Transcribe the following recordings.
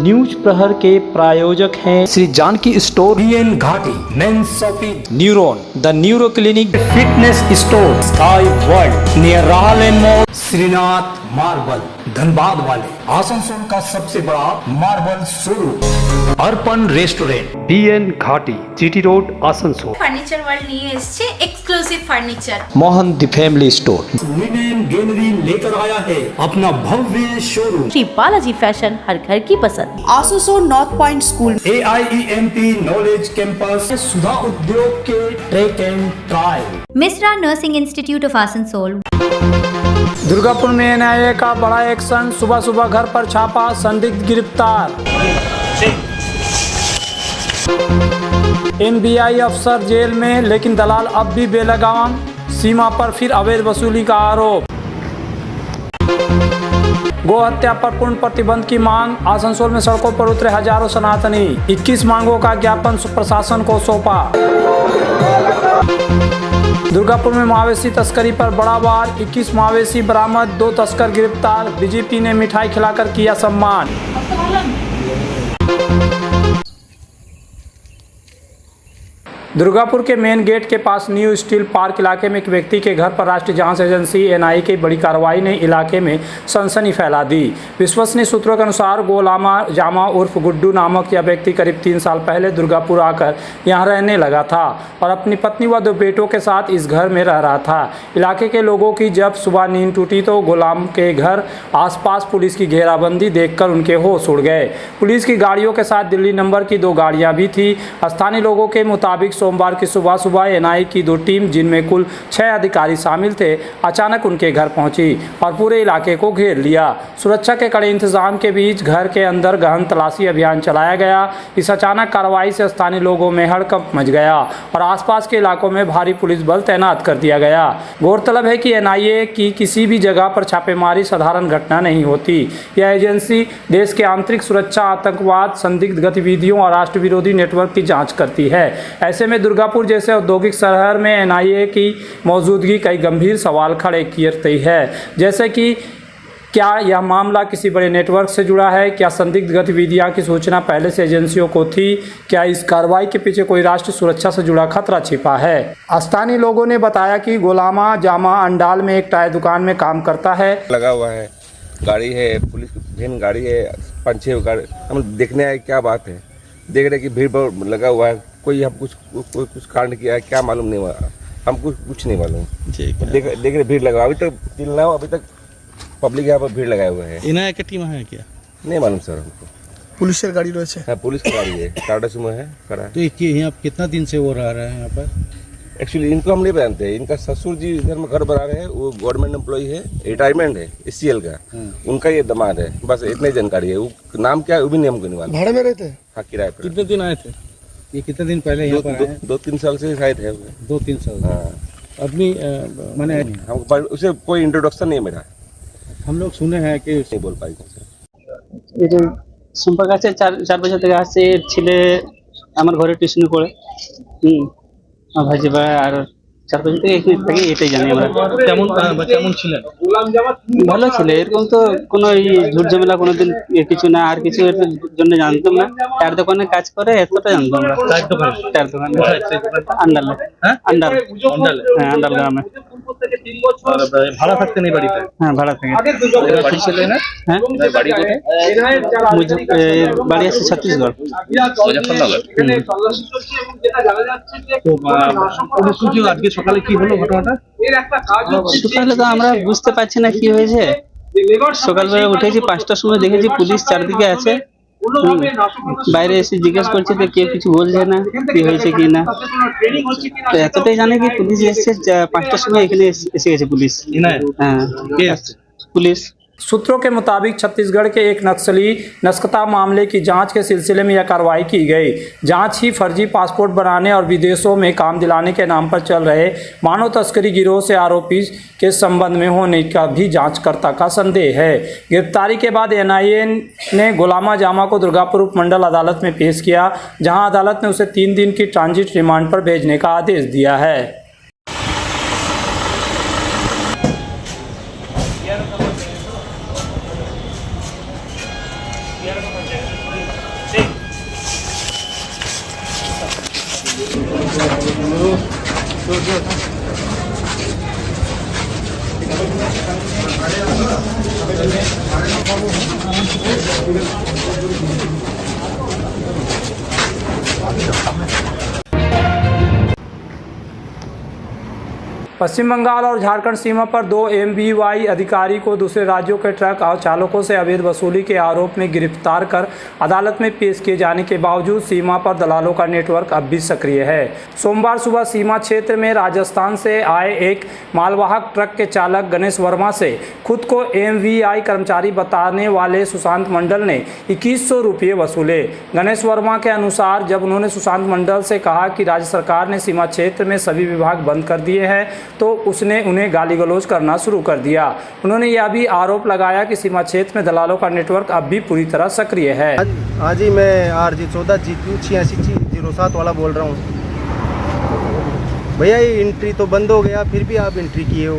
News प्रहर के प्रायोजक हैं Shri Janaki store, BN Ghati, men's shopping, neuron, the neuro clinic, fitness store, sky world near Rahal mall, Shrinath marble, Dhanbad वाले, आसनसोल का सबसे बड़ा marble showroom, Arpan restaurant, BN Ghati, GT road, Asansol. Furniture world নিয়ে এসেছে exclusive furniture. Mohan the family store, women gallery लेकर आया है अपना भव्य शोरूम, श्री बालाजी फैशन, हर घर की पसंद। Asansol north point school, AIEMP knowledge campus, सुधा उद्योग के track and trial, Mishra nursing institute of Asansol. Durgapur में NIA का बड़ा एक्शन, सुबह सुबह घर पर छापा, संदिग्ध गिरफ्तार। NBI अफसर जेल में, लेकिन दलाल अब भी बेलगाम, सीमा पर फिर अवैध वसूली का आरोप। गो हत्या पर पूर्ण प्रतिबंध की मांग, आसनसोल में सड़कों पर उतरे हजारों सनातनी, 21 मांगों का ज्ञापन प्रशासन को सौंपा। दुर्गापुर में मवेशी तस्करी पर बड़ा वार, 21 मवेशी बरामद, 2 तस्कर गिरफ्तार, DGP ने मिठाई खिलाकर किया सम्मान। दुर्गापुर के मेन गेट के पास न्यू स्टील पार्क इलाके में एक व्यक्ति के घर पर राष्ट्रीय जांच एजेंसी NIA की बड़ी कार्रवाई ने इलाके में सनसनी फैला दी। विश्वसनीय सूत्रों के अनुसार गोलामा जामा उर्फ गुड्डू नामक यह व्यक्ति करीब 3 साल पहले दुर्गापुर आकर यहां रहने लगा था और अपनी पत्नी व 2 बेटों के साथ इस घर में रह रहा था। इलाके के लोगों की जब सुबह नींद टूटी तो गुलाम के घर आसपास पुलिस की घेराबंदी देखकर उनके होश उड़ गए। पुलिस की गाड़ियों के साथ दिल्ली नंबर की 2 गाड़ियां भी थी। स्थानीय लोगों के मुताबिक सोमवार की सुबह NIA की 2 टीम, जिनमें कुल 6 अधिकारी शामिल थे, अचानक उनके घर पहुंची और पूरे इलाके को घेर लिया। सुरक्षा के कड़े इंतजाम के बीच घर के अंदर गहन तलाशी अभियान चलाया गया। इस अचानक कार्रवाई से स्थानीय लोगों में हड़कंप मच गया और आसपास के इलाकों में भारी पुलिस बल तैनात कर दिया गया। गौरतलब है कि NIA की किसी भी जगह पर छापेमारी साधारण घटना नहीं होती। यह एजेंसी देश के आंतरिक सुरक्षा, आतंकवाद, संदिग्ध गतिविधियों और राष्ट्र विरोधी नेटवर्क की जांच करती है। ऐसे में दुर्गापुर जैसे औद्योगिक शहर में NIA की मौजूदगी कई गंभीर सवाल खड़े करती है, जैसे कि क्या यह मामला किसी बड़े नेटवर्क से जुड़ा है? क्या संदिग्ध गतिविधियां की सूचना पहले से एजेंसियों को थी? क्या इस कार्रवाई के पीछे कोई राष्ट्रीय सुरक्षा से जुड़ा खतरा छिपा है? स्थानीय लोगों ने बताया कि गोलामा जामा अंडाल में एक टायर दुकान में काम करता है। लगा हुआ है, गाड़ी है, पुलिस की गाड़ी है, 5-6 गाड़ी। हम देखने आए, क्या बात है, देख रहे कि भीड़ बहुत लगा हुआ है। कोई हम कुछ कांड किया है, क्या मालूम नहीं हुआ, हमको कुछ नहीं मालूम। देख रहे भीड़ लगा, अभी तक चिल्ला, अभी तक पब्लिक यहाँ पर भीड़ लगाए हुए है। NIA की टीम है क्या? नहीं मालूम सर हमको। पुलिस की गाड़ी रही है? पुलिस की गाड़ी है, टाटा सुमो है, खड़ा है। तो यहाँ कितना दिन से वो रह रहे हैं यहाँ पर? एक्चुअली इनको हम नहीं जानते हैं। इनका ससुर जी इधर में घर बना रहे हैं, वो गवर्नमेंट एम्प्लॉय है, रिटायरमेंट है SCL का, उनका ये दामाद है। बस इतनी जानकारी है। वो नाम क्या है वो भी नहीं हमको नहीं मालूम। भाड़े में रहते हैं? हाँ, किराए पर। कितने दिन आए थे? ये कितने दिन पहले यहाँ पर आए? 2-3 साल से शायद है। 2-3 साल। हाँ, आदमी मैंने हमको उसे कोई इंट्रोडक्शन नहीं है मेरा। हम लोग सुने हैं कि नहीं बोल पाई। সম্পর্ক আছে 4 বছর থেকে আসছে। ছেলে আমার ঘরে টিউশন পড়ে, আমার ভাইজি ভাই, আর 4 বছর থেকে এখানে থাকি, এটাই জানি আমরা। কেমন ছিলেন? ভালো ছিল, এরকম তো কোনো ঝুট ঝামেলা কোনোদিন কিছু না, আর কিছু এর জন্য জানতাম না। চার দোকানে কাজ করে, এতটা জানতাম আমরা। চার দোকানে আন্ডালে। হ্যাঁ, আন্ডাল গ্রামে। ভাড়া থাকতেন এই বাড়িতে? হ্যাঁ, ভাড়া থেকে। বাড়ি ছিলেন না? হ্যাঁ, বাড়ি আছে ছত্তিশগড়, মুজফ্ফরনগর। আজকে সকালে কি হলো ঘটনাটা? সকালে তো আমরা বুঝতে পারছি না কি হয়েছে। সকালবেলা উঠেছি 5টার সময়, দেখেছি পুলিশ চারদিকে আছে। বাইরে এসে জিজ্ঞেস করছে তো কেউ কিছু বলছে না কি হয়েছে কি না। তো এতটাই জানে কি পুলিশ এসছে 5টার সময়, এখানে এসে গেছে পুলিশ। হ্যাঁ, পুলিশ। सूत्रों के मुताबिक छत्तीसगढ़ के एक नक्सली नस्कता मामले की जांच के सिलसिले में यह कार्रवाई की गई। जांच ही फर्जी पासपोर्ट बनाने और विदेशों में काम दिलाने के नाम पर चल रहे मानव तस्करी गिरोह से आरोपी के संबंध में होने का भी जांचकर्ता का संदेह है। गिरफ्तारी के बाद NIA ने गोलामा जामा को दुर्गापुर उपमंडल अदालत में पेश किया, जहां अदालत ने उसे 3 दिन की ट्रांजिट रिमांड पर भेजने का आदेश दिया है। Gracias. पश्चिम बंगाल और झारखंड सीमा पर 2 MVY अधिकारी को दूसरे राज्यों के ट्रक और चालकों से अवैध वसूली के आरोप में गिरफ्तार कर अदालत में पेश किए जाने के बावजूद सीमा पर दलालों का नेटवर्क अब भी सक्रिय है। सोमवार सुबह सीमा क्षेत्र में राजस्थान से आए एक मालवाहक ट्रक के चालक गणेश वर्मा से खुद को MVI कर्मचारी बताने वाले सुशांत मंडल ने 2100 रुपये वसूले। गणेश वर्मा के अनुसार जब उन्होंने सुशांत मंडल से कहा कि राज्य सरकार ने सीमा क्षेत्र में सभी विभाग बंद कर दिए हैं तो उसने उन्हें गाली गलौज करना शुरू कर दिया। उन्होंने यह भी आरोप लगाया कि सीमा क्षेत्र में दलालों का नेटवर्क अब भी पूरी तरह सक्रिय है। हाँ जी, मैं RG 14 GQ 8607 वाला बोल रहा हूँ। भैया ये एंट्री तो बंद हो गया, फिर भी आप एंट्री किए हो।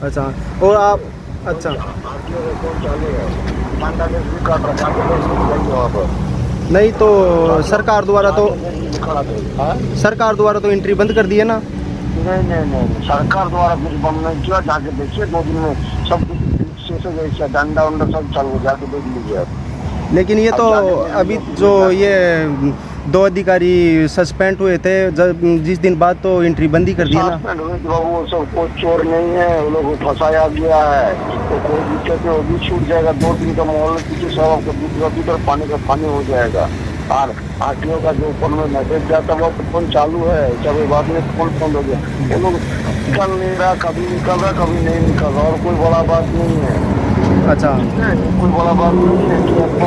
अच्छा, और आप अच्छा नहीं तो सरकार द्वारा तो एंट्री बंद कर दी है ना। नहीं सरकार द्वारा कुछ बंद नहीं किया। जाके देखिए 2 दिन में सब कुछ डंडा उंडा सब चालू, जाके देख लीजिए आप। लेकिन ये तो अभी जो ये 2 अधिकारी सस्पेंड हुए थे, जिस दिन बाद तो एंट्री बंदी कर दी है ना। वो सब कोई चोर नहीं है, वो लोग को फंसाया गया है। तो कोई दिक्कत है वो भी छूट जाएगा। 2 दिन का माहौल पीछे सब दूसरा पानी का पानी हो जाएगा। और RTO का जो फोन में मैसेज जाता है वो फोन चालू है, जब बाद में फोन बंद हो गया। वो लोग निकल नहीं रहा, कभी निकल रहा कभी नहीं निकल रहा, और कोई बड़ा बात नहीं है। अच्छा, कोई बड़ा बात नहीं है कि आपको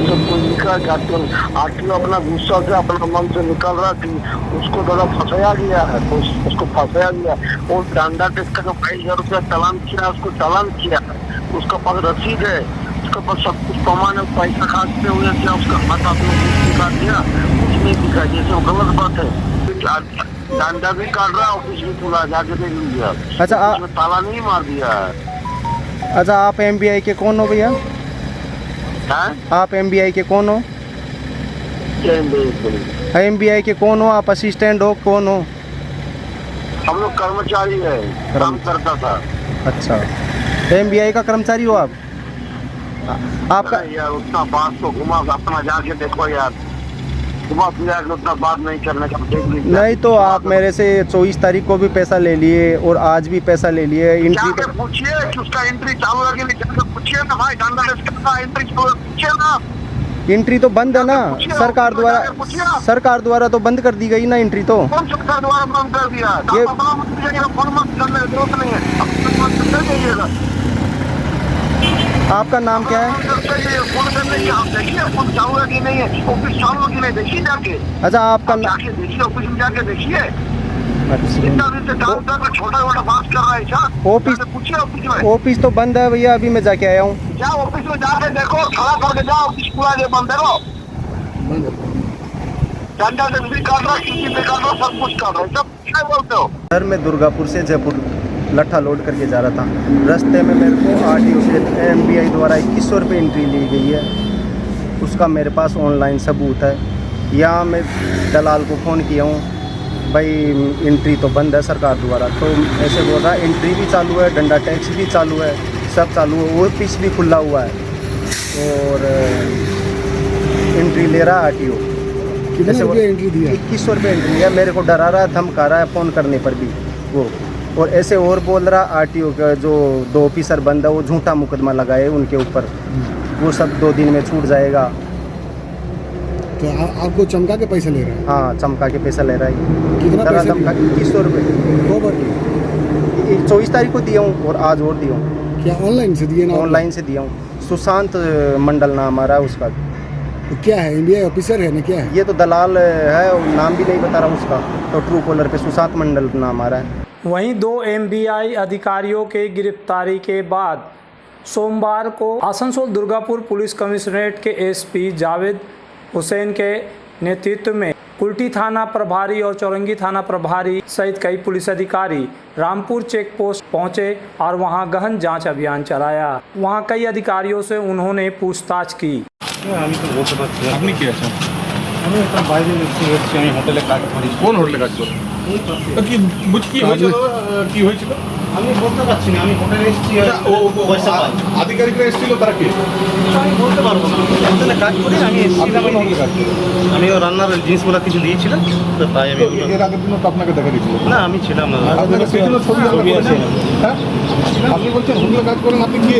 सब कोई निकल जाते। RTO अपना गुस्सा से अपना मन से निकल रहा कि उसको ज़्यादा फंसाया गया है, तो उसको फंसाया गया। और डंडा टेस्ट का 22,000 रुपया चालान किया, उसको चालान किया, उसका पास रसीद है, उसके पास सब कुछ प्रमाण है। पैसा खाते हुए क्या उसका खाता दिखा दिया, कुछ नहीं दिखा, जैसे वो गलत बात है। डंडा भी काट रहा, ऑफिस भी खुला, जाके देख लीजिए। अच्छा, ताला नहीं मार दिया है। अच्छा, आप MVI के कौन हो भैया? आप MVI के कौन हो? MVI के कौन हो? आप असिस्टेंट हो, कौन हो? हम लोग कर्मचारी है, काम करता था। अच्छा, MVI का कर्मचारी हो आप? आपका यार उतना बात तो घुमा अपना जाके देखो यार, घुमा फिरा के उतना बात नहीं करने का। नहीं तो आप मेरे से 24 तारीख को भी पैसा ले लिए और आज भी पैसा ले लिए। एंट्री पूछिए कि उसका एंट्री चालू है कि नहीं, जाकर पूछिए ना भाई। डंडा का एंट्री चालू है, पूछिए ना। एंट्री तो बंद है ना सरकार द्वारा तो बंद कर दी गई ना एंट्री तो। कौन सरकार द्वारा बंद कर दिया? ये फोन मत करने की जरूरत नहीं है। आपका नाम क्या है? फोन करने की आप देखिए, फोन चालू है कि नहीं है, ऑफिस चालू है कि नहीं, देखिए जाके। अच्छा, आपका जाके देखिए, ऑफिस में जाके देखिए। छोटा मोटा बात कर रहा है। ऑफिस पूछिए, ऑफिस में ऑफिस तो बंद है भैया, अभी मैं जाके आया हूँ। जाओ ऑफिस में जाके देखो, खड़ा करके जाओ, ऑफिस पूरा जो बंद है वो। डंडा से भी कर रहा, किसी पे कर रहा, सब कुछ कर रहा, सब क्या बोलते हो? सर, मैं दुर्गापुर से जयपुर लट्ठा लोड करके जा रहा था। रास्ते में मेरे को RTO से MVI द्वारा 2100 रुपये एंट्री ली गई है। उसका मेरे पास ऑनलाइन सबूत है। यहाँ मैं दलाल को फ़ोन किया हूँ, भाई एंट्री तो बंद है सरकार द्वारा, तो ऐसे बोल रहा है एंट्री भी चालू है, डंडा टैक्स भी चालू है, सब चालू है, वो ऑफिस भी खुला हुआ है और एंट्री ले रहा है RTO। कितने रुपये एंट्री दिया? 2100 रुपये एंट्री दिया। मेरे को डरा रहा है, धमका रहा है फ़ोन करने पर भी वो। और ऐसे और बोल रहा RTO का जो 2 ऑफिसर बंद है वो झूठा मुकदमा लगाए उनके ऊपर, वो सब 2 दिन में छूट जाएगा। तो आपको चमका के पैसे ले रहा है? हाँ, चमका के पैसा ले रहा है। कितना पैसा? 2100 रुपये। 2 बार दिए? 24 तारीख को दिया हूँ और आज और दिया हूँ। क्या ऑनलाइन से दिए ना? ऑनलाइन से दिया हूँ। सुशांत मंडल नाम आ रहा है उसका। तो क्या है, MVI ऑफिसर है ना, क्या है? ये तो दलाल है, नाम भी नहीं बता रहा उसका, तो ट्रू कॉलर पे सुशांत मंडल नाम आ रहा है। वहीं 2 MVI अधिकारियों के गिरफ्तारी के बाद सोमवार को आसनसोल दुर्गापुर पुलिस कमिश्नरेट के SP जावेद हुसैन के नेतृत्व में कुल्टी थाना प्रभारी और चौरंगी थाना प्रभारी सहित कई पुलिस अधिकारी रामपुर चेक पोस्ट पहुंचे और वहां गहन जांच अभियान चलाया। वहां कई अधिकारियों से उन्होंने पूछताछ की। আমি একটা বাইরে এসেছি আমি হোটেলে কাজ করি। কোন হোটেলে কাজ করেন? কি কি হয়েছিল? কি হয়েছিল আমি বলতে পারছি না, আমি হোটেলে এসেছি পয়সা পাই। আধিকারিকরা এসেছিল, তারা কি? আমি বলতে পারবো না, হোটেলে কাজ করি, আমি এসেছিলাম। আমি ও রান্নার জিনিসগুলো কিছু দিয়েছিলাম, তো তাই আমি এর আগের দিনও তো আপনাকে দেখা গেছিল। না আমি ছিলাম না। আপনাকে সেগুলো ছবি আছে। হ্যাঁ, আপনি বলছেন হোটেলে কাজ করেন, আপনি কে?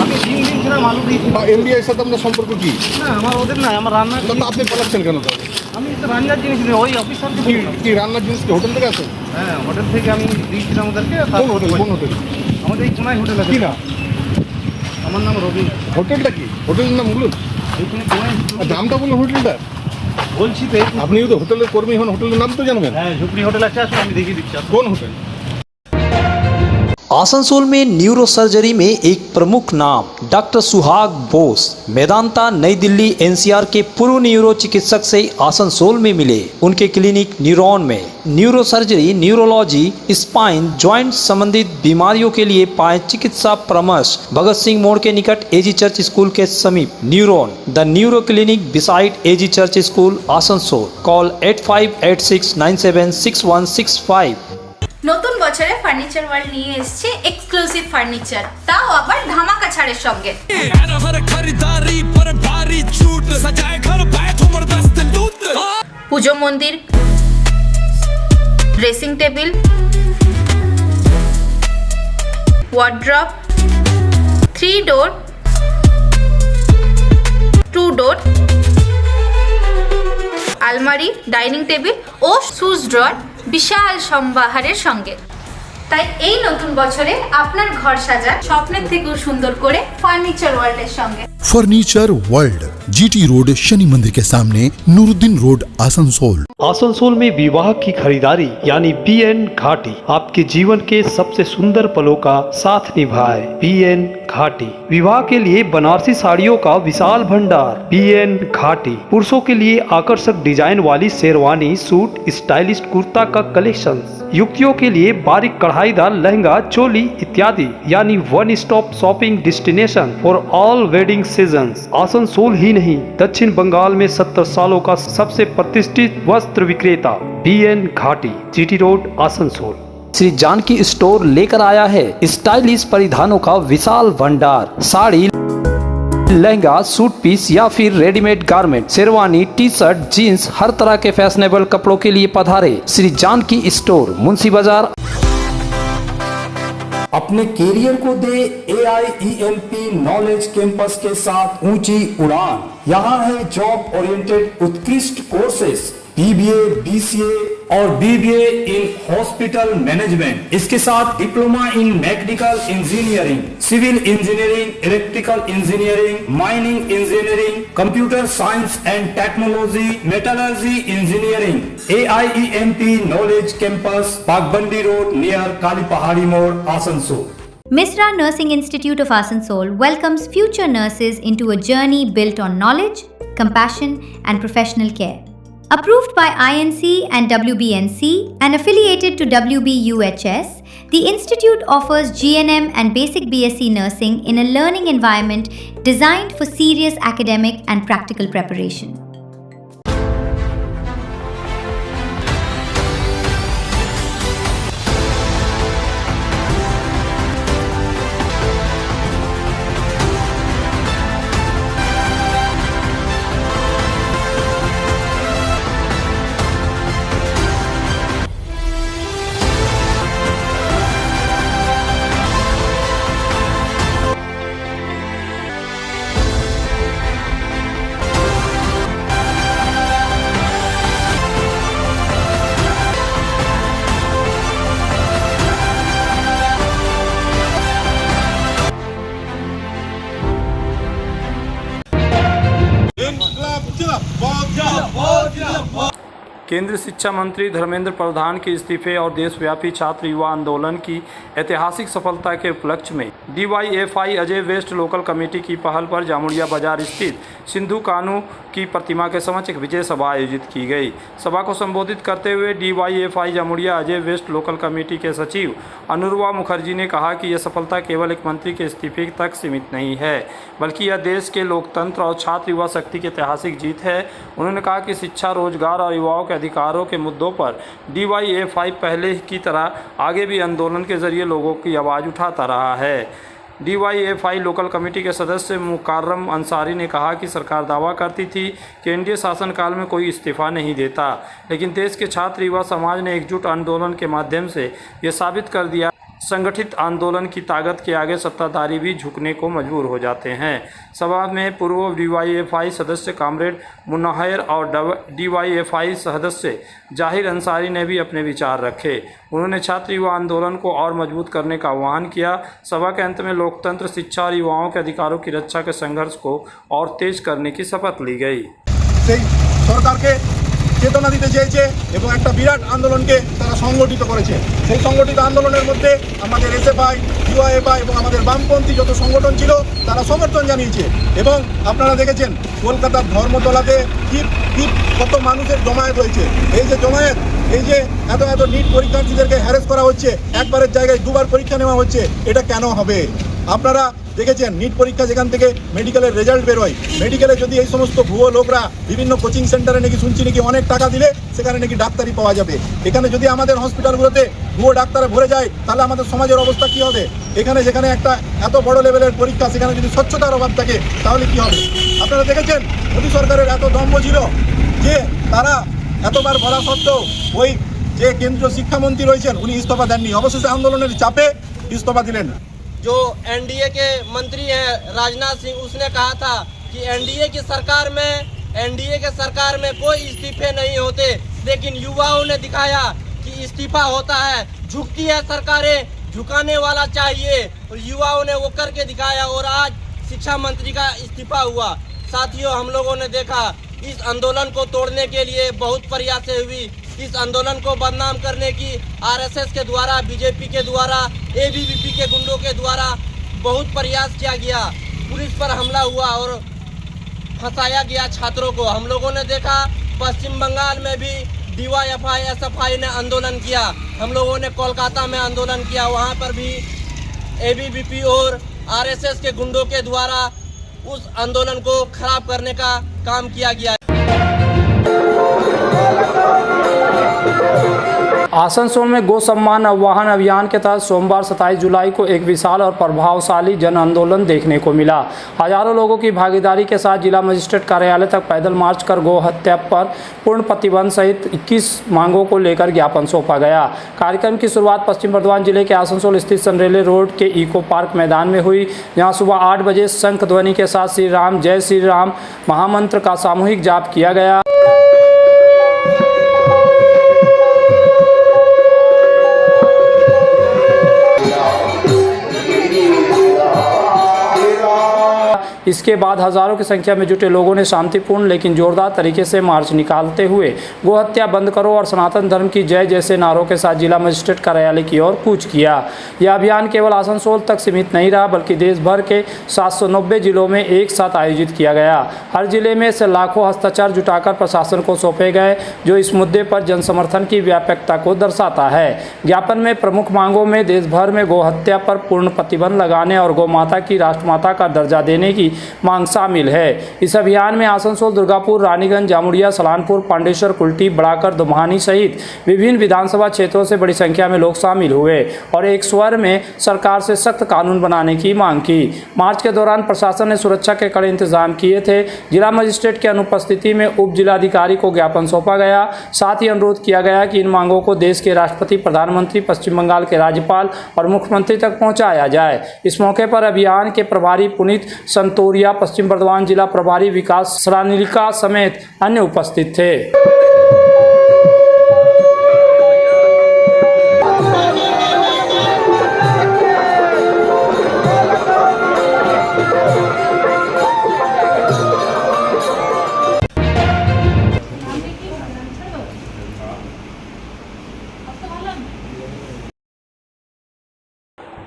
আমি 3 দিন ছিলাম, আলু দিয়েছি। এমবিআই সাথে আপনার সম্পর্ক কি? না আমার ওদের না, আমার রান্নার তো আপনি পালাচ্ছেন কেন? তাহলে আমি তো রান্নার জিনিস নিয়ে ওই অফিসারকে কি বললাম। কি রান্নার জিনিস কি হোটেল থেকে আসেন? হ্যাঁ হোটেল থেকে আমি দিয়েছিলাম ওদেরকে। কোন হোটেল? কোন হোটেল? আমাদের এই কোনায় হোটেল আছে। কি না? আমার নাম রবি। হোটেলটা কি? হোটেলের নাম বলুন। এইখানে কোনায় নামটা বলুন হোটেলটা। বলছি তো। আপনিও তো হোটেলের কর্মী হন, হোটেলের নাম তো জানবেন। হ্যাঁ ঝুপড়ি হোটেল আছে, আসলে আমি দেখিয়ে দিচ্ছি। কোন হোটেল? आसनसोल में न्यूरो सर्जरी में एक प्रमुख नाम डॉक्टर सुहाग बोस मेदांता नई दिल्ली एनसीआर के पूर्व न्यूरो चिकित्सक से आसनसोल में मिले। उनके क्लिनिक न्यूरॉन में neuro surgery, neurology, spine, joint संबंधित बीमारियों के लिए पाए चिकित्सा परामर्श। भगत सिंह मोड़ के निकट एजी चर्च स्कूल के समीप neuron the neuro clinic beside AG church school Asansol. Call 8586976165। নতুন বছরে ফার্নিচার ওয়ার্ল্ড নিয়ে এসেছে এক্সক্লুসিভ ফার্নিচার, তাও আবার ধামাকা ছাড়ের সঙ্গে। পুজো মন্দির, ড্রেসিং টেবিল, ওয়ার্ড্রপ, 3 ডোর, 2 ডোর, আলমারি, ডাইনিং টেবিল ও শুজ ড্রয়ার বিশাল সম্ভারের সঙ্গে। তাই এই নতুন বছরে আপনার ঘর সাজান স্বপ্নের থেকেও সুন্দর করে ফার্নিচার ওয়ার্ল্ডের সঙ্গে। Furniture world, GT road, Shani मंदिर के सामने, नूरुद्दीन रोड, आसनसोल। आसनसोल में विवाह की खरीदारी यानी BN घाटी आपके जीवन के सबसे सुंदर पलों का साथ निभाए। BN घाटी विवाह के लिए बनारसी साड़ियों का विशाल भंडार। BN घाटी पुरुषों के लिए आकर्षक डिजाइन वाली शेरवानी, सूट, स्टाइलिश कुर्ता का कलेक्शन, युवतियों के लिए बारीक कढ़ाईदार लहंगा, चोली इत्यादि, यानी one stop shopping destination for all wedding seasons. Asansol ही नहीं, दक्षिण बंगाल में 70 सालों का सबसे प्रतिष्ठित वस्त्र विक्रेता BN Ghati, GT road, Asansol. Shri Janaki store लेकर आया है स्टाइलिश परिधानों का विशाल भंडार। साड़ी, लहंगा, सूट पीस या फिर readymade garment, sherwani, T shirt, jeans, हर तरह के फैशनेबल कपड़ों के लिए पधारे श्री जानकी स्टोर, मुंशी बाजार। अपने कैरियर को दे AIEMP नॉलेज कैंपस के साथ ऊंची उड़ान। यहाँ है जॉब ओरिएंटेड उत्कृष्ट कोर्सेस, BBA, BCA और BBA इन हॉस्पिटल मैनेजमेंट। इसके साथ diploma in mechanical engineering, civil engineering, electrical engineering, mining engineering, computer science and technology, metallurgy engineering. AIEMP knowledge campus, Pakbandi road near Kali Pahari More, Asansol. Misra Nursing Institute of Asansol welcomes future nurses into a journey built on knowledge, compassion, and professional care. Approved by INC and WBNC and affiliated to WBUHS, the institute offers GNM and basic BSc nursing in a learning environment designed for serious academic and practical preparation. केंद्रीय शिक्षा मंत्री धर्मेंद्र प्रधान के इस्तीफे और देशव्यापी छात्र युवा आंदोलन की ऐतिहासिक सफलता के उपलक्ष्य में DYFI Ajay west local committee की पहल पर जामुड़िया बाजार स्थित सिंधु कानू की प्रतिमा के समक्ष एक विजय सभा आयोजित की गई। सभा को संबोधित करते हुए DYFI Jamuria Ajay west local committee के सचिव अनुर्वा मुखर्जी ने कहा कि यह सफलता केवल एक मंत्री के इस्तीफे तक सीमित नहीं है, बल्कि यह देश के लोकतंत्र और छात्र युवा शक्ति की ऐतिहासिक जीत है। उन्होंने कहा कि शिक्षा, रोजगार और युवाओं के अधिकारों के मुद्दों पर DYFI पहले की तरह आगे भी आंदोलन के जरिए लोगों की आवाज़ उठाता रहा है। DYFI लोकल कमेटी के सदस्य मुकर्रम अंसारी ने कहा कि सरकार दावा करती थी कि NDA शासनकाल में कोई इस्तीफा नहीं देता, लेकिन देश के छात्र युवा समाज ने एकजुट आंदोलन के माध्यम से यह साबित कर दिया संगठित आंदोलन की ताकत के आगे सत्ताधारी भी झुकने को मजबूर हो जाते हैं। सभा में पूर्व DYFI सदस्य कामरेड मुन्नाहर और DYFI सदस्य जाहिर अंसारी ने भी अपने विचार रखे। उन्होंने छात्र युवा आंदोलन को और मजबूत करने का आह्वान किया। सभा के अंत में लोकतंत्र, शिक्षा और युवाओं के अधिकारों की रक्षा के संघर्ष को और तेज करने की शपथ ली गई। सरकार के চেতনা দিতে চেয়েছে এবং একটা বিরাট আন্দোলনকে তারা সংগঠিত করেছে। সেই সংগঠিত আন্দোলনের মধ্যে আমাদের SFI, DYFI এবং আমাদের বামপন্থী যত সংগঠন ছিল তারা সমর্থন জানিয়েছে। এবং আপনারা দেখেছেন কলকাতার ধর্মতলাতে কি কত মানুষের জমায়েত হয়েছে। এই যে জমায়েত, এই যে এত নিট পরীক্ষার্থীদেরকে হ্যারাস করা হচ্ছে, একবারের জায়গায় দুবার পরীক্ষা নেওয়া হচ্ছে, এটা কেন হবে? আপনারা দেখেছেন নিট পরীক্ষা যেখান থেকে মেডিকেলের রেজাল্ট বেরোয়, মেডিকেলে যদি এই সমস্ত ভুয়ো লোকরা বিভিন্ন কোচিং সেন্টারে নাকি শুনছি নাকি অনেক টাকা দিলে সেখানে নাকি ডাক্তারি পাওয়া যাবে, এখানে যদি আমাদের হসপিটালগুলোতে ভুয়ো ডাক্তারে ভরে যায় তাহলে আমাদের সমাজের অবস্থা কী হবে? এখানে যেখানে একটা এত বড় লেভেলের পরীক্ষা সেখানে যদি স্বচ্ছতার অভাব থাকে তাহলে কী হবে? আপনারা দেখেছেন মোদী সরকারের এত দম্ভ ছিল যে তারা এতবার বলা সত্ত্বেও ওই যে কেন্দ্রীয় শিক্ষামন্ত্রী রয়েছেন উনি ইস্তফা দেননি, অবশেষে আন্দোলনের চাপে ইস্তফা দিলেন। जो NDA के मंत्री हैं राजनाथ सिंह, उसने कहा था कि NDA की सरकार में कोई इस्तीफे नहीं होते, लेकिन युवाओं ने दिखाया कि इस्तीफा होता है। झुकती है सरकारें, झुकाने वाला चाहिए, और युवाओं ने वो करके दिखाया और आज शिक्षा मंत्री का इस्तीफा हुआ। साथियों, हम लोगों ने देखा इस आंदोलन को तोड़ने के लिए बहुत प्रयासें हुई। इस आंदोलन को बदनाम करने की RSS के द्वारा, BJP के द्वारा, ABVP के गुंडों के द्वारा बहुत प्रयास किया गया। पुलिस पर हमला हुआ और फंसाया गया छात्रों को। हम लोगों ने देखा पश्चिम बंगाल में भी DYFI, SFI ने आंदोलन किया। हम लोगों ने कोलकाता में आंदोलन किया, वहाँ पर भी ABVP और RSS के गुंडों के द्वारा उस आंदोलन को खराब करने का काम किया गया। आसनसोल में गो सम्मान आह्वान अभियान के तहत सोमवार 27 जुलाई को एक विशाल और प्रभावशाली जन आंदोलन देखने को मिला। हजारों लोगों की भागीदारी के साथ जिला मजिस्ट्रेट कार्यालय तक पैदल मार्च कर गो हत्या पर पूर्ण प्रतिबंध सहित 21 मांगों को लेकर ज्ञापन सौंपा गया। कार्यक्रम की शुरुआत पश्चिम बर्धमान जिले के आसनसोल स्थित सनरेले रोड के इको पार्क मैदान में हुई, जहां सुबह 8 बजे शंख ध्वनि के साथ श्री राम जय श्री राम महामंत्र का सामूहिक जाप किया गया। इसके बाद हजारों की संख्या में जुटे लोगों ने शांतिपूर्ण लेकिन जोरदार तरीके से मार्च निकालते हुए गोहत्या बंद करो और सनातन धर्म की जय जैसे नारों के साथ जिला मजिस्ट्रेट कार्यालय की ओर कूच किया। यह अभियान केवल आसनसोल तक सीमित नहीं रहा, बल्कि देश भर के 790 जिलों में एक साथ आयोजित किया गया। हर जिले में से लाखों हस्ताक्षर जुटाकर प्रशासन को सौंपे गए, जो इस मुद्दे पर जन समर्थन की व्यापकता को दर्शाता है। ज्ञापन में प्रमुख मांगों में देश भर में गोहत्या पर पूर्ण प्रतिबंध लगाने और गौ माता की राष्ट्रमाता का दर्जा देने की मांग शामिल है। इस अभियान में आसनसोल, दुर्गापुर, रानीगंज, जामुड़िया, सलानपुर, पांडेश्वर, कुल्टी, बड़ाकर, दुम्हानी सहित विभिन्न विधानसभा क्षेत्रों से बड़ी संख्या में लोग शामिल हुए और एक स्वर में सरकार से सख्त कानून बनाने की मांग की। मार्च के दौरान प्रशासन ने सुरक्षा के कड़े इंतजाम किए थे। जिला मजिस्ट्रेट की अनुपस्थिति में उप जिलाधिकारी को ज्ञापन सौंपा गया। साथ ही अनुरोध किया गया कि इन मांगों को देश के राष्ट्रपति, प्रधानमंत्री, पश्चिम बंगाल के राज्यपाल और मुख्यमंत्री तक पहुंचाया जाए। इस मौके पर अभियान के प्रभारी पुनीत संतोरिया, पश्चिम बर्धमान जिला प्रभारी विकास सरानिका समेत अन्य उपस्थित थे।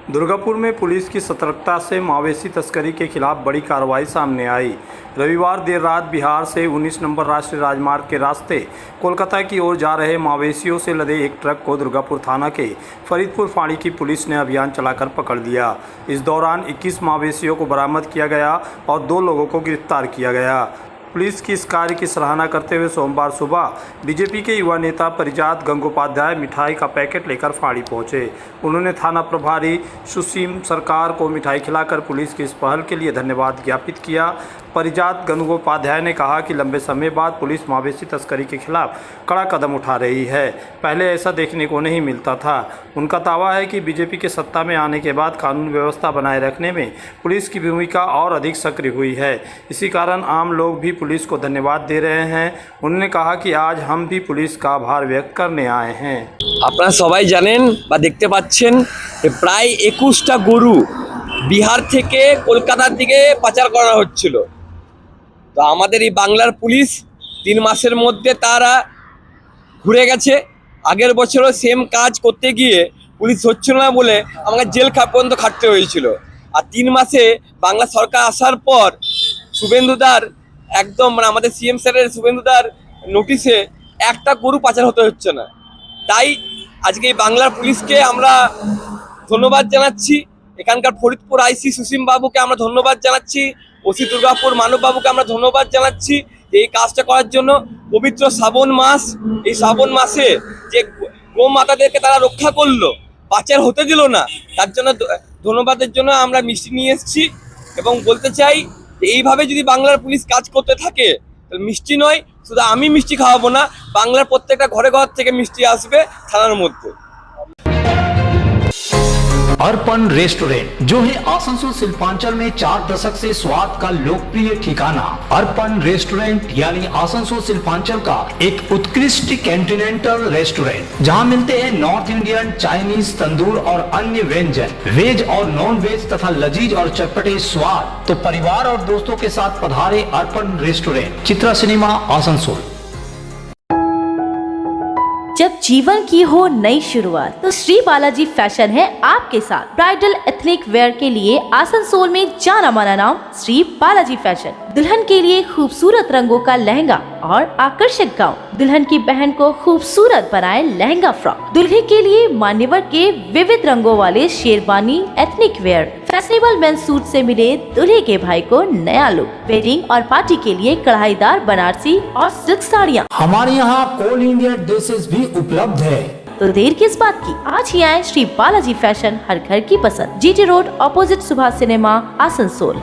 दुर्गापुर में पुलिस की सतर्कता से मवेशी तस्करी के खिलाफ बड़ी कार्रवाई सामने आई। रविवार देर रात बिहार से 19 नंबर राष्ट्रीय राजमार्ग के रास्ते कोलकाता की ओर जा रहे मवेशियों से लदे एक ट्रक को दुर्गापुर थाना के फरीदपुर फाड़ी की पुलिस ने अभियान चलाकर पकड़ लिया। इस दौरान 21 मवेशियों को बरामद किया गया और 2 लोगों को गिरफ्तार किया गया। पुलिस की इस कार्य की सराहना करते हुए सोमवार सुबह बीजेपी के युवा नेता परिजात गंगोपाध्याय मिठाई का पैकेट लेकर फाड़ी पहुंचे। उन्होंने थाना प्रभारी सुसीम सरकार को मिठाई खिलाकर पुलिस की इस पहल के लिए धन्यवाद ज्ञापित किया। परिजात गंगोपाध्याय ने कहा कि लंबे समय बाद पुलिस मवेशी तस्करी के खिलाफ कड़ा कदम उठा रही है। पहले ऐसा देखने को नहीं मिलता था। उनका दावा है कि बीजेपी के सत्ता में आने के बाद कानून व्यवस्था बनाए रखने में पुलिस की भूमिका और अधिक सक्रिय हुई है। इसी कारण आम लोग भी पुलिस को धन्यवाद दे रहे हैं। उन्होंने कहा कि आज हम भी पुलिस का आभार व्यक्त करने आए हैं। আপনারা সবাই জানেন বা দেখতে পাচ্ছেন প্রায় 21টা গরু বিহার থেকে কলকাতার দিকে পাচার করা হচ্ছিল। তো আমাদের এই বাংলার পুলিশ 3 মাসের মধ্যে তারা ঘুরে গেছে। আগের বছরও সেম কাজ করতে গিয়ে পুলিশ হচ্ছিল না বলে আমাকে জেল পর্যন্ত খাটতে হয়েছিল। আর 3 মাসে বাংলা সরকার আসার পর শুভেন্দুদার একদম মানে আমাদের সিএম স্যারের শুভেন্দুদার নোটিশে একটা গরু পাচার হতে হচ্ছে না। তাই আজকে এই বাংলার পুলিশকে আমরা ধন্যবাদ জানাচ্ছি। এখানকার ফরিদপুর আইসি সুসীম বাবুকে আমরা ধন্যবাদ জানাচ্ছি। ওসি দুর্গাপুর মানব বাবুকে আমরা ধন্যবাদ জানাচ্ছি এই কাজটা করার জন্য। পবিত্র শ্রাবণ মাস, এই শ্রাবণ মাসে যে গোমাতাদেরকে তারা রক্ষা করলো, পাচার হতে দিল না, তার জন্য ধন্যবাদের জন্য আমরা মিষ্টি নিয়ে এসেছি এবং বলতে চাই যে এইভাবে যদি বাংলার পুলিশ কাজ করতে থাকে তাহলে মিষ্টি নয় শুধু আমি মিষ্টি খাওয়াবো না, বাংলার প্রত্যেকটা ঘরে ঘর থেকে মিষ্টি আসবে থানার মধ্যে। अर्पण रेस्टोरेंट जो है आसनसोल शिल्पांचल में 4 दशक से स्वाद का लोकप्रिय ठिकाना। अर्पण रेस्टोरेंट यानी आसनसोल शिल्पांचल का एक उत्कृष्ट कॉन्टिनेंटल रेस्टोरेंट जहां मिलते हैं नॉर्थ इंडियन, चाइनीज, तंदूर और अन्य व्यंजन, वेज और नॉन वेज तथा लजीज और चटपटे स्वाद। तो परिवार और दोस्तों के साथ पधारे अर्पण रेस्टोरेंट, चित्रा सिनेमा, आसनसोल। जब जीवन की हो नई शुरुआत तो श्री बालाजी फैशन है आपके साथ। ब्राइडल एथनिक वेयर के लिए आसनसोल में जाना माना नाम श्री बालाजी फैशन। दुल्हन के लिए खूबसूरत रंगों का लहंगा और आकर्षक गाउन, दुल्हन की बहन को खूबसूरत बनाए लहंगा फ्रॉक, दुल्हे के लिए मान्यवर के विविध रंगों वाले sherwani ethnic wear, fashionable men's suit से मिले दूल्हे के भाई को नया लुक, वेडिंग और पार्टी के लिए कढ़ाईदार बनारसी और सिल्क साड़ियाँ। हमारे यहाँ ऑल इंडिया ड्रेसेस भी उपलब्ध है। तो देर किस बात की, आज ही आए श्री बालाजी फैशन, हर घर की पसंद, GT road opposite Subhash cinema, Asansol.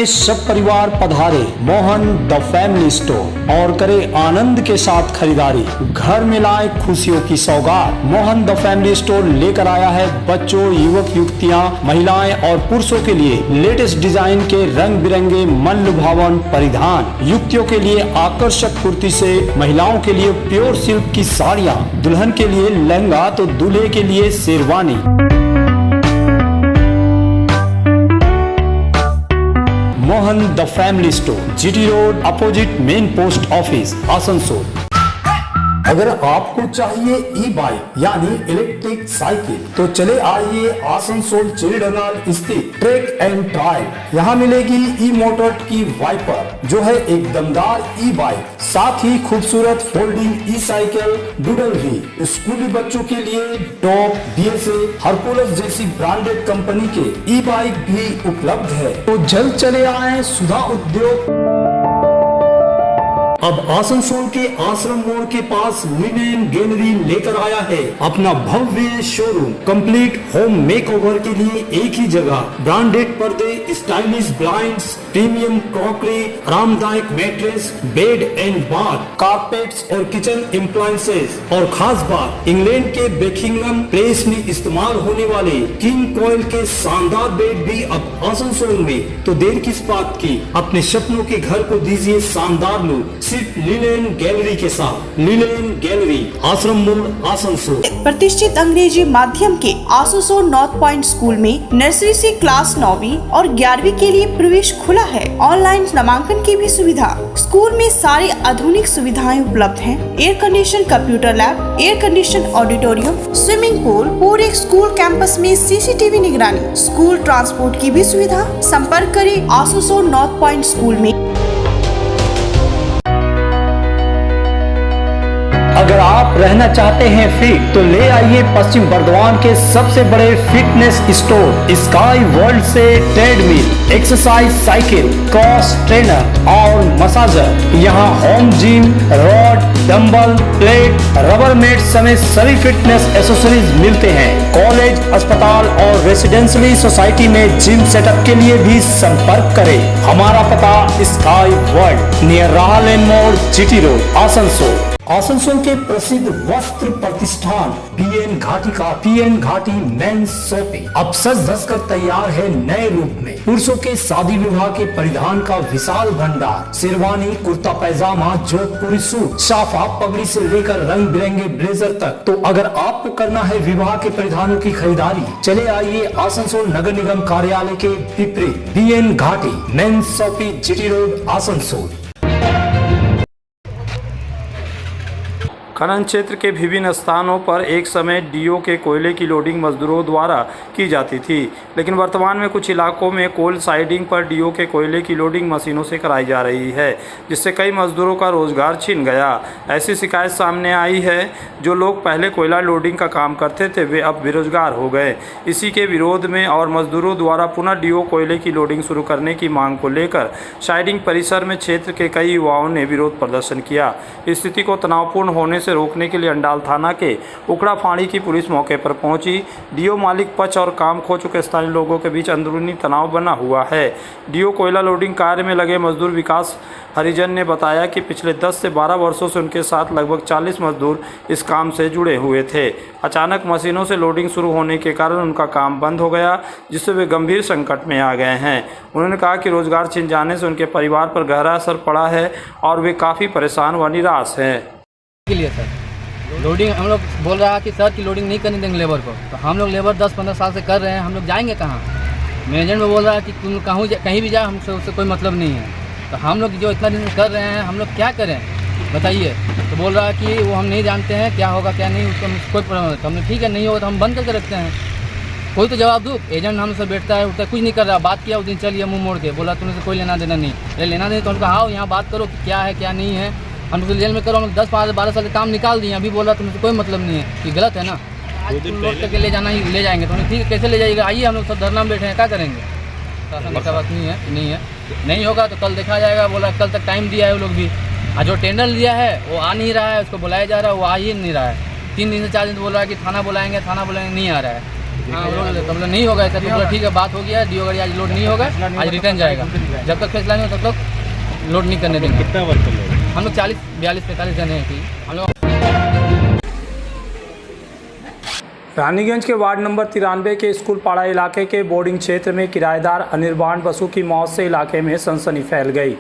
सब परिवार पधारे मोहन द फैमिली स्टोर और करे आनंद के साथ खरीदारी। घर में लाए खुशियों की सौगात। मोहन द फैमिली स्टोर लेकर आया है बच्चों, युवक युवतियां, महिलाएं और पुरुषों के लिए लेटेस्ट डिजाइन के रंग बिरंगे मन लुभावन परिधान, युवतियों के लिए आकर्षक कुर्ती से, महिलाओं के लिए प्योर सिल्क की साड़ियाँ, दुल्हन के लिए लहंगा तो दूल्हे के लिए sherwani. Mohan the family store, GT road opposite main post office, Asansol. अगर आपको चाहिए ई बाइक यानी इलेक्ट्रिक साइकिल तो चले आइए आसनसोल चिड़डंगाल स्थित ट्रैक एंड ट्रायल। यहाँ मिलेगी ई मोटर की वाइपर जो है एक दमदार ई बाइक, साथ ही खूबसूरत फोल्डिंग ई साइकिल, डूडल भी। स्कूली बच्चों के लिए टॉप, डीएसए, हरकुलस जैसी ब्रांडेड कंपनी के ई बाइक भी उपलब्ध है। तो जल्द चले आए सुधा उद्योग। अब आसनसोल के आश्रम मोड़ के पास विमेन गैलरी लेकर आया है अपना भव्य शोरूम। कंप्लीट होम मेकओवर के लिए एक ही जगह, ब्रांडेड पर्दे, स्टाइलिश ब्लाइंड्स, प्रीमियम क्रॉकरी, आरामदायक mattress, bed and bath, carpets और किचन एप्लायंसेस। और खास बात, इंग्लैंड के बेकिंगम प्लेस में इस्तेमाल होने वाले किंग कोयल के शानदार बेड भी अब आसनसोल में। तो देर किस बात की, अपने सपनों के घर को दीजिए शानदार लुक। विजिट लिनेन गैलरी के साथ। लिनेन गैलरी, आश्रम मोड़, आसनसोल। प्रतिष्ठित अंग्रेजी माध्यम के आसनसोल नॉर्थ पॉइंट स्कूल में नर्सरी से क्लास 9वीं और 11वीं के लिए प्रवेश खुला है। ऑनलाइन नामांकन की भी सुविधा। स्कूल में सारी आधुनिक सुविधाएं उपलब्ध हैं। Air condition computer lab, air condition auditorium, swimming pool, पूरे स्कूल कैंपस में सीसीटीवी निगरानी, स्कूल ट्रांसपोर्ट की भी सुविधा। संपर्क करें आसनसोल नॉर्थ पॉइंट स्कूल में। अगर आप रहना चाहते हैं फिट तो ले आइए पश्चिम बर्दवान के सबसे बड़े फिटनेस स्टोर स्काई वर्ल्ड से treadmill, exercise cycle, cross trainer और मसाजर। यहाँ home gym, rod, dumbbell, plate, rubber mat समेत सभी फिटनेस एसेसरीज मिलते हैं। कॉलेज, अस्पताल और रेसिडेंशियली सोसाइटी में जिम सेटअप के लिए भी संपर्क करें। हमारा पता स्काई वर्ल्ड, नियर राहलेन मोड़, जीटी रोड, आसनसोल। आसनसोल के प्रसिद्ध वस्त्र प्रतिष्ठान पीएन घाटी का पीएन घाटी मेंस शॉपिंग अब सज धज कर तैयार है नए रूप में। पुरुषों के शादी विवाह के परिधान का विशाल भंडार, शेरवानी, कुर्ता पैजामा, जोधपुरी सूट, साफा, पगड़ी से लेकर रंग बिरंगे ब्लेजर तक। तो अगर आपको करना है विवाह के परिधानों की खरीदारी, चले आइए आसनसोल नगर निगम कार्यालय के विपरीत PN Ghati men's shopping, GT road, Asansol. खनन क्षेत्र के विभिन्न स्थानों पर एक समय डीओ के कोयले की लोडिंग मजदूरों द्वारा की जाती थी, लेकिन वर्तमान में कुछ इलाकों में कोल साइडिंग पर डीओ के कोयले की लोडिंग मशीनों से कराई जा रही है, जिससे कई मजदूरों का रोजगार छिन गया। ऐसी शिकायत सामने आई है। जो लोग पहले कोयला लोडिंग का काम करते थे वे अब बेरोजगार हो गए। इसी के विरोध में और मजदूरों द्वारा पुनः डीओ कोयले की लोडिंग शुरू करने की मांग को लेकर साइडिंग परिसर में क्षेत्र के कई युवाओं ने विरोध प्रदर्शन किया। स्थिति को तनावपूर्ण होने रोकने के लिए अंडाल थाना के उकड़ा फाड़ी की पुलिस मौके पर पहुंची। डीओ मालिक पक्ष और काम खो चुके स्थानीय लोगों के बीच अंदरूनी तनाव बना हुआ है। डीओ कोयला लोडिंग कार्य में लगे मजदूर विकास हरिजन ने बताया कि पिछले 10 से 12 वर्षों से उनके साथ लगभग 40 मजदूर इस काम से जुड़े हुए थे। अचानक मशीनों से लोडिंग शुरू होने के कारण उनका काम बंद हो गया, जिससे वे गंभीर संकट में आ गए हैं। उन्होंने कहा कि रोजगार छिन जाने से उनके परिवार पर गहरा असर पड़ा है और वे काफ़ी परेशान व निराश हैं। के लिए सर लोडिंग हम लोग बोल रहा है कि सर की लोडिंग नहीं करने देंगे लेबर को, तो हम लोग लेबर 10-15 साल से कर रहे हैं, हम लोग जाएंगे कहाँ? मैनेजर में बोल रहा है कि तुम कहीं भी जाए, हमसे उससे कोई मतलब नहीं है। तो हम लोग जो इतना दिन कर रहे हैं हम लोग क्या करें बताइए? तो बोल रहा है कि वो हम नहीं जानते हैं क्या होगा क्या नहीं, उसको कोई प्रॉब्लम नहीं। तो हमने ठीक है नहीं होगा तो हम बंद करके रखते हैं, कोई तो जवाब दो। एजेंट हमसे बैठता है उठता है, कुछ नहीं कर रहा। बात किया उस दिन चलिए मुँह मोड़ के, बोला तुमसे कोई लेना देना नहीं। अरे लेना देना तो उनका आओ यहाँ बात करो कि क्या है क्या नहीं है। हम तो जेल में करो, हम 10-12 साल काम निकाल दिए। अभी बोला तुमसे कोई मतलब नहीं है, ये गलत है ना। लोड करके ले जाना ही ले जाएंगे तो ठीक है, कैसे ले जाइएगा? आइए हम लोग सब धरना में बैठे हैं, क्या करेंगे? ऐसा बात नहीं है, नहीं होगा तो कल देखा जाएगा। बोला कल तक टाइम दिया है वो लोग भी, और जो टेंडर लिया है वो आ नहीं रहा है, उसको बुलाया जा रहा है वो आ ही नहीं रहा है। 3 दिन से 4 दिन बोल रहा है कि थाना बुलाएंगे नहीं आ रहा है। हाँ तो बोला नहीं होगा ऐसा, तो बोला ठीक है बात हो गया, डीओ गाड़ी आज लोड नहीं होगा, आज रिटर्न जाएगा। जब तक फैसला नहीं हो तब तक लोड नहीं करने देंगे। कितना वर्कर लोग? हम लोग 40-42-43 जने हैं कि हम लोग। रानीगंज के वार्ड नंबर 93 के स्कूल पाड़ा इलाके के बोर्डिंग क्षेत्र में किराएदार अनिर्बाण बसु की मौत से इलाके में सनसनी फैल गई।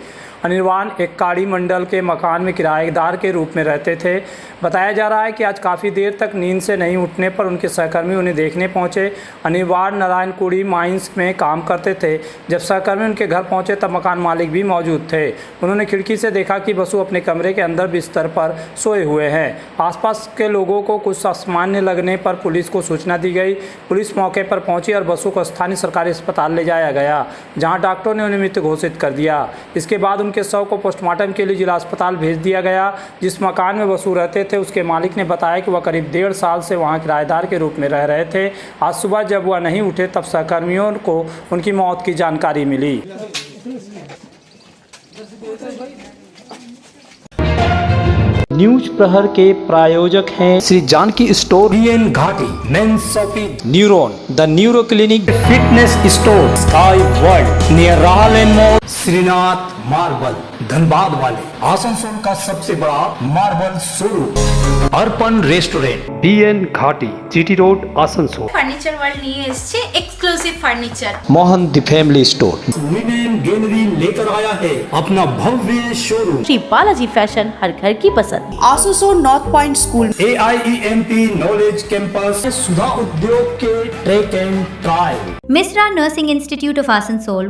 अनिर्बाण एक काड़ी मंडल के मकान में किराएदार के रूप में रहते थे। बताया जा रहा है कि आज काफ़ी देर तक नींद से नहीं उठने पर उनके सहकर्मी उन्हें देखने पहुंचे। अनिर्बाण नारायणकुड़ी माइंस में काम करते थे। जब सहकर्मी उनके घर पहुंचे तब मकान मालिक भी मौजूद थे। उन्होंने खिड़की से देखा कि बसु अपने कमरे के अंदर बिस्तर पर सोए हुए हैं। आसपास के लोगों को कुछ असामान्य लगने पर पुलिस को सूचना दी गई। पुलिस मौके पर पहुंची और बसु को स्थानीय सरकारी अस्पताल ले जाया गया, जहाँ डॉक्टरों ने उन्हें मृत घोषित कर दिया। इसके बाद उनके शव को पोस्टमार्टम के लिए जिला अस्पताल भेज दिया गया। जिस मकान में बसु रहते थे उसके मालिक ने बताया कि वह करीब 1.5 साल से वहां किराएदार के रूप में रह रहे थे। आज सुबह जब वह नहीं उठे तब सहकर्मियों को उनकी मौत की जानकारी मिली। न्यूज प्रहर के प्रायोजक हैं Shri Janaki store, BN Ghati, men's shopping, neuron, the neuro clinic, fitness store, sky world near Rahlen mall, Shrinath marble, Dhanbad वाले, आसनसोल का सबसे बड़ा marble showroom, Arpan restaurant, BN Ghati, GT road, Asansol, furniture world নিয়ে এসেছে exclusive furniture. Mohan the family store, women gallery लेकर आया है अपना भव्य शोरूम, श्री बालाजी फैशन, हर घर की पसंद। Asansol north point school, AIEMP knowledge campus, सुधा उद्योग के track and trial, Misra Nursing Institute of Asansol,